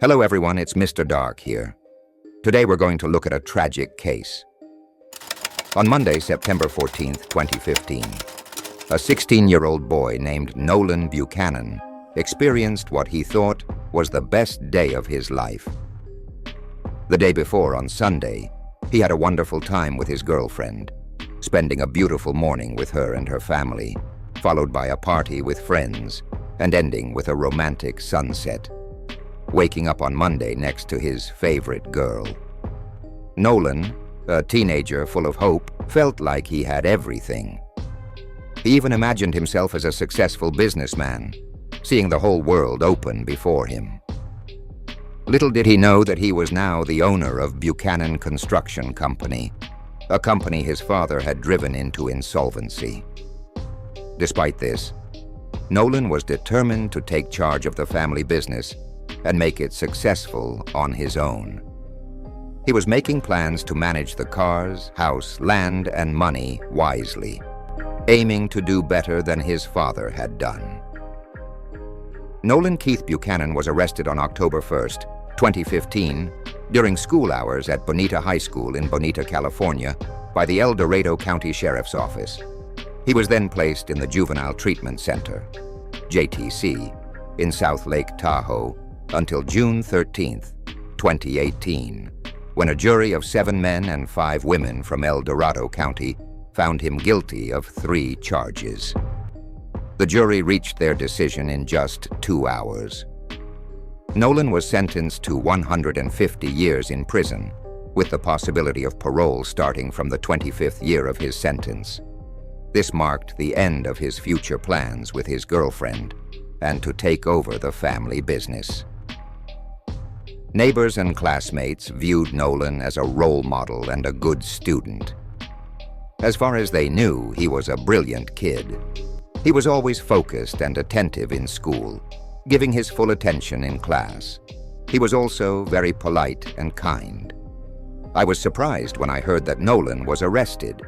Hello everyone, it's Mr. Dark here. Today we're going to look at a tragic case. On Monday, September 14th, 2015, a 16-year-old boy named Nolan Buchanan experienced what he thought was the best day of his life. The day before, on Sunday, he had a wonderful time with his girlfriend, spending a beautiful morning with her and her family, followed by a party with friends, and ending with a romantic sunset. Waking up on Monday next to his favorite girl. Nolan, a teenager full of hope, felt like he had everything. He even imagined himself as a successful businessman, seeing the whole world open before him. Little did he know that he was now the owner of Buchanan Construction Company, a company his father had driven into insolvency. Despite this, Nolan was determined to take charge of the family business and make it successful on his own. He was making plans to manage the cars, house, land, and money wisely, aiming to do better than his father had done. Nolan Keith Buchanan was arrested on October 1st, 2015, during school hours at Bonita High School in Bonita, California, by the Dorado County Sheriff's Office. He was then placed in the Juvenile Treatment Center, JTC, in South Lake Tahoe, until June 13th, 2018, when a jury of 7 men and 5 women from Dorado County found him guilty of 3 charges. The jury reached their decision in just 2 hours. Nolan was sentenced to 150 years in prison, with the possibility of parole starting from the 25th year of his sentence. This marked the end of his future plans with his girlfriend and to take over the family business. Neighbors and classmates viewed Nolan as a role model and a good student. As far as they knew, he was a brilliant kid. He was always focused and attentive in school, giving his full attention in class. He was also very polite and kind. "I was surprised when I heard that Nolan was arrested,"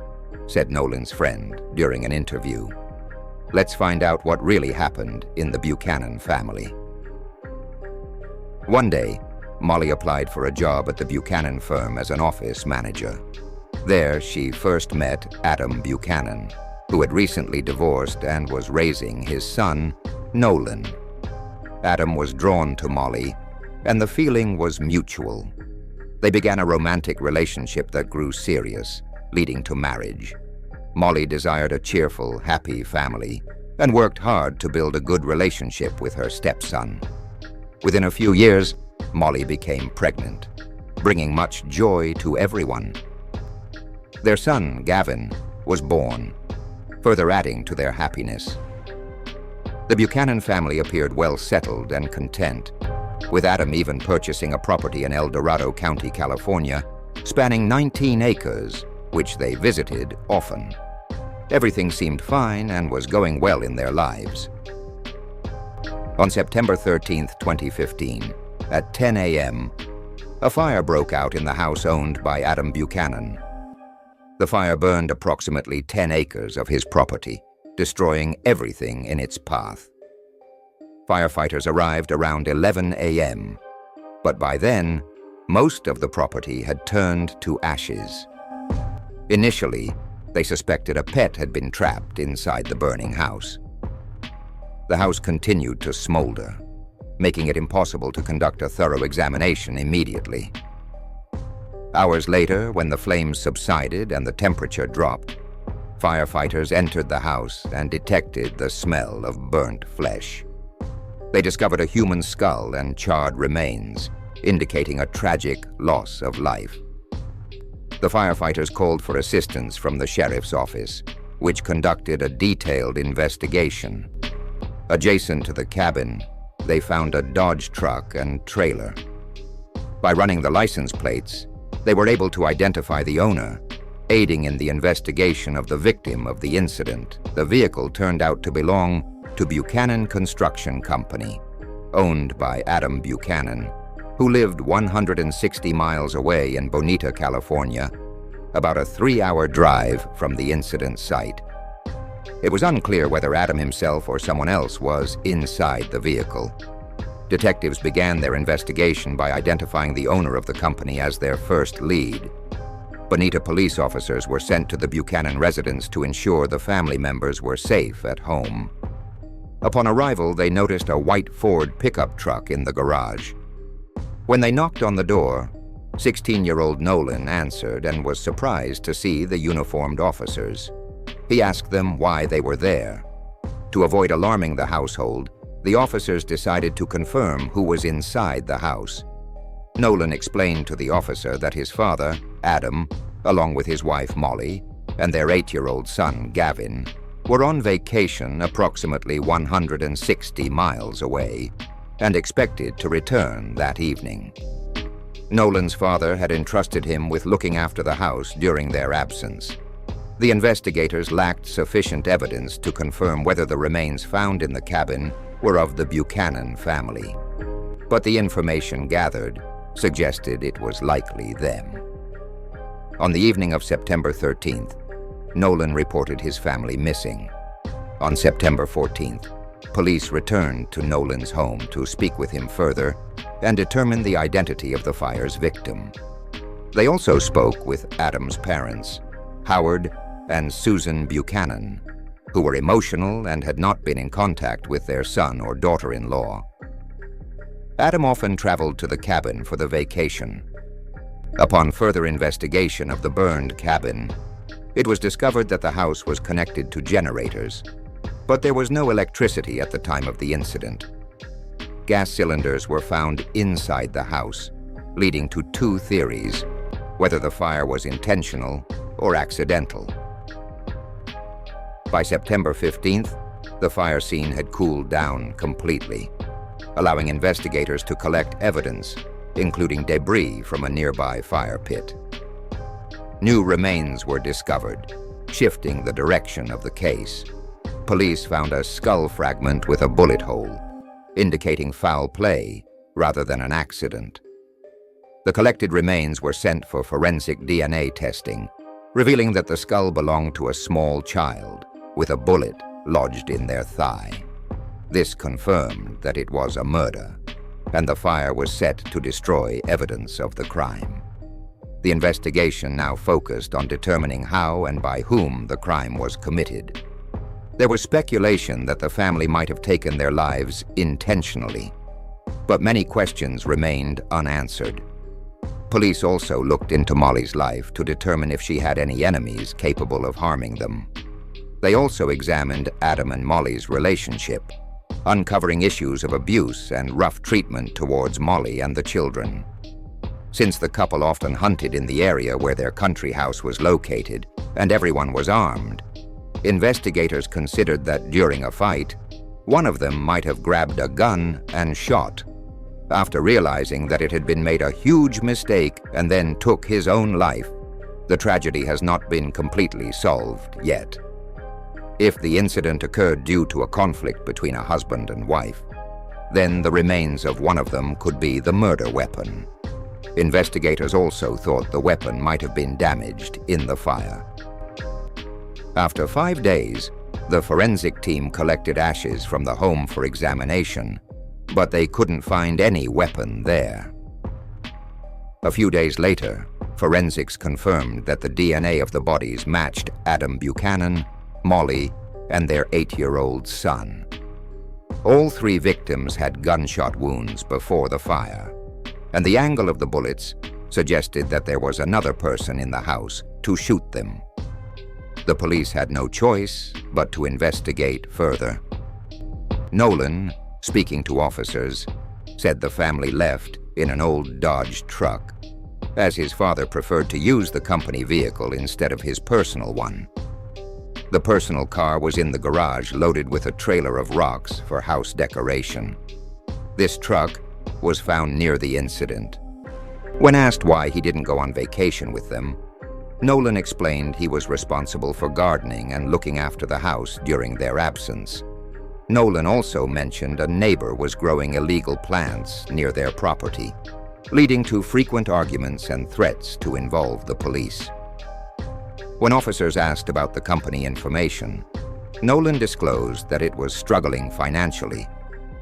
said Nolan's friend during an interview. Let's find out what really happened in the Buchanan family. One day, Molly applied for a job at the Buchanan firm as an office manager. There, she first met Adam Buchanan, who had recently divorced and was raising his son, Nolan. Adam was drawn to Molly, and the feeling was mutual. They began a romantic relationship that grew serious, leading to marriage. Molly desired a cheerful, happy family, and worked hard to build a good relationship with her stepson. Within a few years, Molly became pregnant, bringing much joy to everyone. Their son, Gavin, was born, further adding to their happiness. The Buchanan family appeared well settled and content, with Adam even purchasing a property in Dorado County, California, spanning 19 acres, which they visited often. Everything seemed fine and was going well in their lives. On September 13th, 2015, at 10 a.m., a fire broke out in the house owned by Adam Buchanan. The fire burned approximately 10 acres of his property, destroying everything in its path. Firefighters arrived around 11 a.m., but by then, most of the property had turned to ashes. Initially, they suspected a pet had been trapped inside the burning house. The house continued to smolder, making it impossible to conduct a thorough examination immediately. Hours later, when the flames subsided and the temperature dropped, firefighters entered the house and detected the smell of burnt flesh. They discovered a human skull and charred remains, indicating a tragic loss of life. The firefighters called for assistance from the sheriff's office, which conducted a detailed investigation. Adjacent to the cabin, they found a Dodge truck and trailer. By running the license plates, they were able to identify the owner, aiding in the investigation of the victim of the incident. The vehicle turned out to belong to Buchanan Construction Company, owned by Adam Buchanan, who lived 160 miles away in Bonita, California, about a 3-hour drive from the incident site. It was unclear whether Adam himself or someone else was inside the vehicle. Detectives began their investigation by identifying the owner of the company as their first lead. Bonita police officers were sent to the Buchanan residence to ensure the family members were safe at home. Upon arrival, they noticed a white Ford pickup truck in the garage. When they knocked on the door, 16-year-old Nolan answered and was surprised to see the uniformed officers. He asked them why they were there. To avoid alarming the household, the officers decided to confirm who was inside the house. Nolan explained to the officer that his father, Adam, along with his wife Molly, and their 8-year-old son, Gavin, were on vacation approximately 160 miles away and expected to return that evening. Nolan's father had entrusted him with looking after the house during their absence. The investigators lacked sufficient evidence to confirm whether the remains found in the cabin were of the Buchanan family, but the information gathered suggested it was likely them. On the evening of September 13th, Nolan reported his family missing. On September 14th, police returned to Nolan's home to speak with him further and determine the identity of the fire's victim. They also spoke with Adam's parents, Howard and Susan Buchanan, who were emotional and had not been in contact with their son or daughter-in-law. Adam often traveled to the cabin for the vacation. Upon further investigation of the burned cabin, it was discovered that the house was connected to generators, but there was no electricity at the time of the incident. Gas cylinders were found inside the house, leading to two theories, whether the fire was intentional or accidental. By September 15th, the fire scene had cooled down completely, allowing investigators to collect evidence, including debris from a nearby fire pit. New remains were discovered, shifting the direction of the case. Police found a skull fragment with a bullet hole, indicating foul play rather than an accident. The collected remains were sent for forensic DNA testing, revealing that the skull belonged to a small child with a bullet lodged in their thigh. This confirmed that it was a murder, and the fire was set to destroy evidence of the crime. The investigation now focused on determining how and by whom the crime was committed. There was speculation that the family might have taken their lives intentionally, but many questions remained unanswered. Police also looked into Molly's life to determine if she had any enemies capable of harming them. They also examined Adam and Molly's relationship, uncovering issues of abuse and rough treatment towards Molly and the children. Since the couple often hunted in the area where their country house was located and everyone was armed, investigators considered that during a fight, one of them might have grabbed a gun and shot, after realizing that it had been made a huge mistake and then took his own life. The tragedy has not been completely solved yet. If the incident occurred due to a conflict between a husband and wife, then the remains of one of them could be the murder weapon. Investigators also thought the weapon might have been damaged in the fire. After 5 days, the forensic team collected ashes from the home for examination, but they couldn't find any weapon there. A few days later, forensics confirmed that the DNA of the bodies matched Adam Buchanan, Molly, and their 8-year-old son. All 3 victims had gunshot wounds before the fire, and the angle of the bullets suggested that there was another person in the house to shoot them. The police had no choice but to investigate further. Nolan, speaking to officers, said the family left in an old Dodge truck, as his father preferred to use the company vehicle instead of his personal one. The personal car was in the garage loaded with a trailer of rocks for house decoration. This truck was found near the incident. When asked why he didn't go on vacation with them, Nolan explained he was responsible for gardening and looking after the house during their absence. Nolan also mentioned a neighbor was growing illegal plants near their property, leading to frequent arguments and threats to involve the police. When officers asked about the company information, Nolan disclosed that it was struggling financially,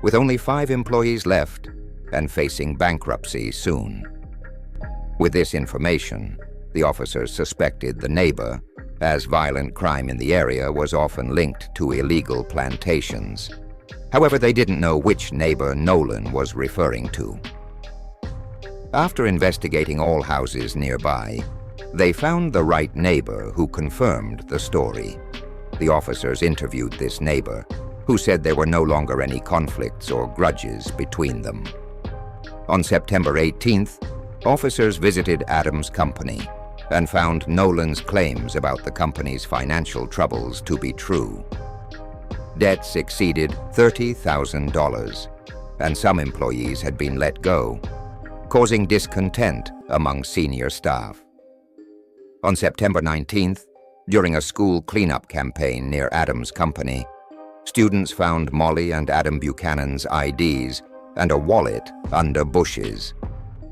with only 5 employees left and facing bankruptcy soon. With this information, the officers suspected the neighbor, as violent crime in the area was often linked to illegal plantations. However, they didn't know which neighbor Nolan was referring to. After investigating all houses nearby, they found the right neighbor who confirmed the story. The officers interviewed this neighbor, who said there were no longer any conflicts or grudges between them. On September 18th, officers visited Adam's company and found Nolan's claims about the company's financial troubles to be true. Debts exceeded $30,000, and some employees had been let go, causing discontent among senior staff. On September 19th, during a school cleanup campaign near Adam's company, students found Molly and Adam Buchanan's IDs and a wallet under bushes,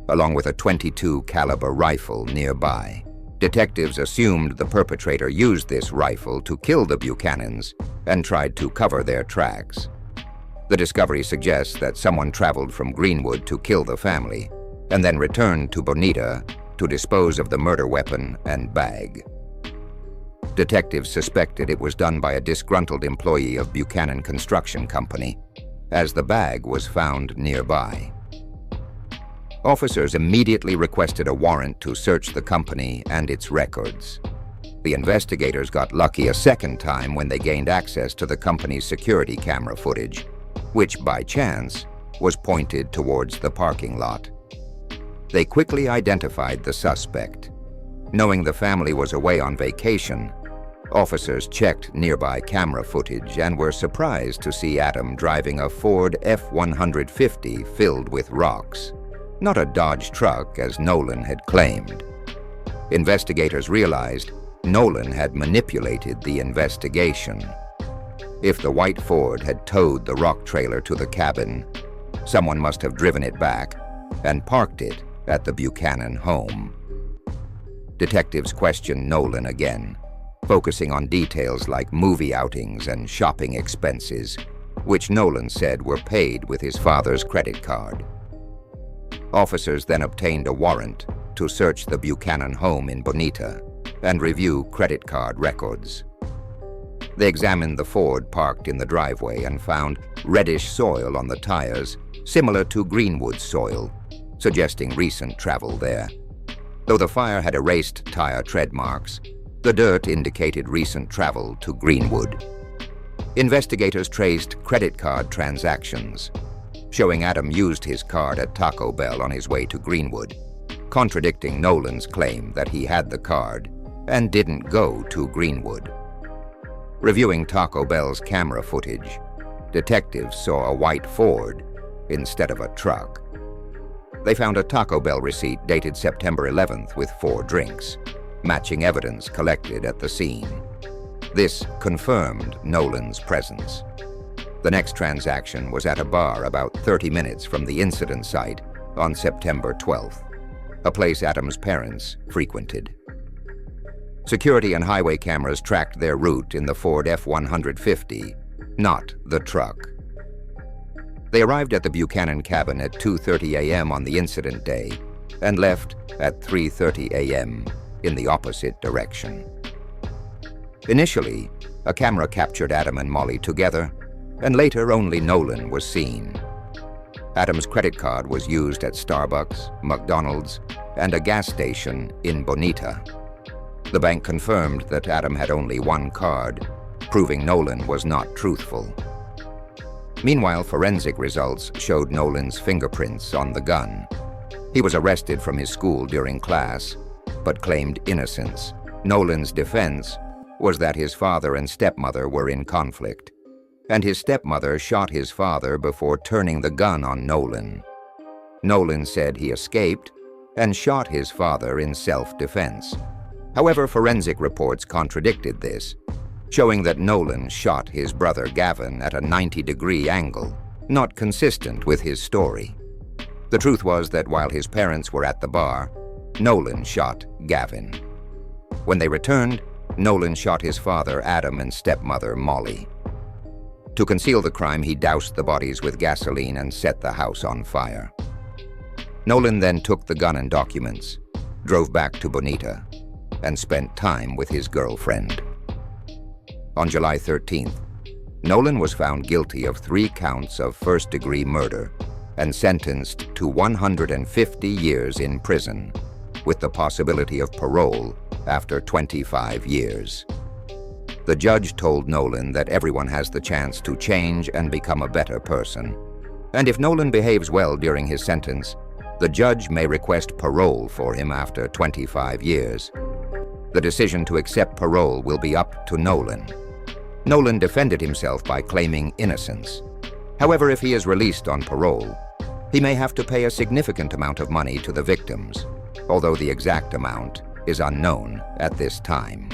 along with a .22 caliber rifle nearby. Detectives assumed the perpetrator used this rifle to kill the Buchanans and tried to cover their tracks. The discovery suggests that someone traveled from Greenwood to kill the family and then returned to Bonita to dispose of the murder weapon and bag. Detectives suspected it was done by a disgruntled employee of Buchanan Construction Company, as the bag was found nearby. Officers immediately requested a warrant to search the company and its records. The investigators got lucky a second time when they gained access to the company's security camera footage, which, by chance, was pointed towards the parking lot. They quickly identified the suspect. Knowing the family was away on vacation, officers checked nearby camera footage and were surprised to see Adam driving a Ford F-150 filled with rocks, not a Dodge truck as Nolan had claimed. Investigators realized Nolan had manipulated the investigation. If the white Ford had towed the rock trailer to the cabin, someone must have driven it back and parked it at the Buchanan home. Detectives questioned Nolan again, focusing on details like movie outings and shopping expenses, which Nolan said were paid with his father's credit card. Officers then obtained a warrant to search the Buchanan home in Bonita and review credit card records. They examined the Ford parked in the driveway and found reddish soil on the tires, similar to Greenwood soil, suggesting recent travel there. Though the fire had erased tire tread marks, the dirt indicated recent travel to Greenwood. Investigators traced credit card transactions, showing Adam used his card at Taco Bell on his way to Greenwood, contradicting Nolan's claim that he had the card and didn't go to Greenwood. Reviewing Taco Bell's camera footage, detectives saw a white Ford instead of a truck. They found a Taco Bell receipt dated September 11th with 4 drinks, matching evidence collected at the scene. This confirmed Nolan's presence. The next transaction was at a bar about 30 minutes from the incident site on September 12th, a place Adam's parents frequented. Security and highway cameras tracked their route in the Ford F-150, not the truck. They arrived at the Buchanan cabin at 2:30 a.m. on the incident day and left at 3:30 a.m. in the opposite direction. Initially, a camera captured Adam and Molly together, and later only Nolan was seen. Adam's credit card was used at Starbucks, McDonald's, and a gas station in Bonita. The bank confirmed that Adam had only one card, proving Nolan was not truthful. Meanwhile, forensic results showed Nolan's fingerprints on the gun. He was arrested from his school during class, but claimed innocence. Nolan's defense was that his father and stepmother were in conflict, and his stepmother shot his father before turning the gun on Nolan. Nolan said he escaped and shot his father in self-defense. However, forensic reports contradicted this, showing that Nolan shot his brother Gavin at a 90-degree angle, not consistent with his story. The truth was that while his parents were at the bar, Nolan shot Gavin. When they returned, Nolan shot his father Adam and stepmother Molly. To conceal the crime, he doused the bodies with gasoline and set the house on fire. Nolan then took the gun and documents, drove back to Bonita, and spent time with his girlfriend. On July 13th, Nolan was found guilty of 3 counts of first-degree murder and sentenced to 150 years in prison, with the possibility of parole after 25 years. The judge told Nolan that everyone has the chance to change and become a better person, and if Nolan behaves well during his sentence, the judge may request parole for him after 25 years. The decision to accept parole will be up to Nolan. Nolan defended himself by claiming innocence. However, if he is released on parole, he may have to pay a significant amount of money to the victims, although the exact amount is unknown at this time.